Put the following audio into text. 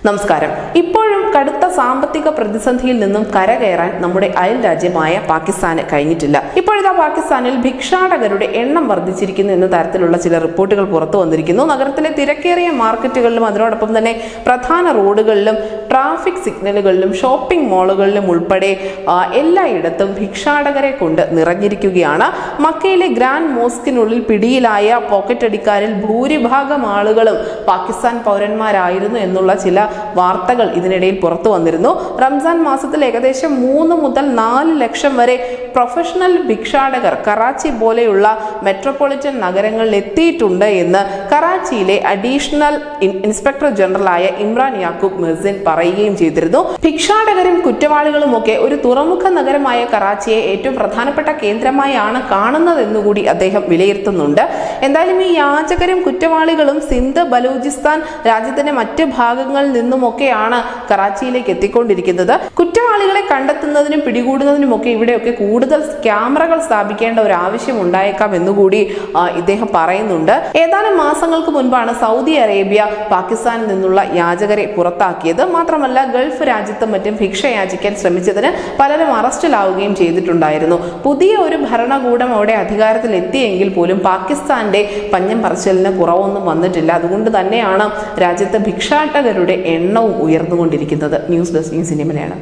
നമസ്കാരം. ഇപ്പോഴും കടുത്ത സാമ്പത്തിക പ്രതിസന്ധിയിൽ നിന്നും കരകയറാൻ നമ്മുടെ അയൽ രാജ്യമായ പാകിസ്ഥാന് കഴിഞ്ഞിട്ടില്ല. ഇപ്പോഴത്തെ പാകിസ്ഥാനിൽ ഭിക്ഷാടകരുടെ എണ്ണം വർദ്ധിച്ചിരിക്കുന്നു എന്ന തരത്തിലുള്ള ചില റിപ്പോർട്ടുകൾ പുറത്തു വന്നിരിക്കുന്നു. നഗരത്തിലെ തിരക്കേറിയ മാർക്കറ്റുകളിലും അതിനോടൊപ്പം തന്നെ പ്രധാന റോഡുകളിലും ട്രാഫിക് സിഗ്നലുകളിലും ഷോപ്പിംഗ് മാളുകളിലും ഉൾപ്പെടെ എല്ലായിടത്തും ഭിക്ഷാടകരെ കൊണ്ട് നിറഞ്ഞിരിക്കുകയാണ്. മക്കയിലെ ഗ്രാൻഡ് മോസ്കിനുള്ളിൽ പിടിയിലായ പോക്കറ്റടിക്കാരിൽ ഭൂരിഭാഗം ആളുകളും പാകിസ്ഥാൻ പൗരന്മാരായിരുന്നു എന്നുള്ള ചില വാർത്തകൾ ഇതിനിടയിൽ പുറത്തു വന്നിരുന്നു. റംസാൻ മാസത്തിൽ ഏകദേശം 3 മുതൽ 4 ലക്ഷം വരെ പ്രൊഫഷണൽ ഭിക്ഷാടകർ കറാച്ചി പോലെയുള്ള മെട്രോപൊളിറ്റൻ നഗരങ്ങളിൽ എത്തിയിട്ടുണ്ട് എന്ന് കറാച്ചിയിലെ അഡീഷണൽ ഇൻസ്പെക്ടർ ജനറലായ ഇമ്രാൻ യാക്കൂബ് മിർസിൻ പറയുകയും ചെയ്തിരുന്നു. ഭിക്ഷാടകരും കുറ്റവാളികളും ഒക്കെ ഒരു തുറമുഖ നഗരമായ കറാച്ചിയെ ഏറ്റവും പ്രധാനപ്പെട്ട കേന്ദ്രമായാണ് കാണുന്നതെന്നുകൂടി അദ്ദേഹം വിലയിരുത്തുന്നുണ്ട്. എന്തായാലും ഈ യാചകരും കുറ്റവാളികളും സിന്ധ് ബലൂചിസ്ഥാൻ രാജ്യത്തിന്റെ മറ്റ് ഭാഗങ്ങളിൽ നിന്നുമൊക്കെയാണ് കറാച്ചിയിലേക്ക് എത്തിക്കൊണ്ടിരിക്കുന്നത്. കുറ്റവാളികളെ കണ്ടെത്തുന്നതിനും പിടികൂടുന്നതിനുമൊക്കെ ഇവിടെയൊക്കെ കൂടുതൽ ക്യാമറകൾ സ്ഥാപിക്കേണ്ട ഒരു ആവശ്യം ഉണ്ടായേക്കാം എന്നുകൂടി ഇദ്ദേഹം പറയുന്നുണ്ട്. ഏതാനും മാസങ്ങൾക്ക് മുൻപാണ് സൗദി അറേബ്യ പാകിസ്ഥാനിൽ നിന്നുള്ള യാചകരെ പുറത്താക്കിയത്. മാത്രമല്ല ഗൾഫ് രാജ്യത്തും മറ്റും ഭിക്ഷ യാചിക്കാൻ ശ്രമിച്ചതിന് പലരും അറസ്റ്റിലാവുകയും ചെയ്തിട്ടുണ്ടായിരുന്നു. പുതിയ ഒരു ഭരണകൂടം അവിടെ അധികാരത്തിൽ എത്തിയെങ്കിൽ പോലും പാകിസ്ഥാന്റെ പഞ്ഞം പറച്ചിലിന് കുറവൊന്നും വന്നിട്ടില്ല. അതുകൊണ്ട് തന്നെയാണ് രാജ്യത്ത് ഭിക്ഷാടകരുടെ എണ്ണവും ഉയർന്നുകൊണ്ടിരിക്കുന്നത്. News desk news India Malayalam.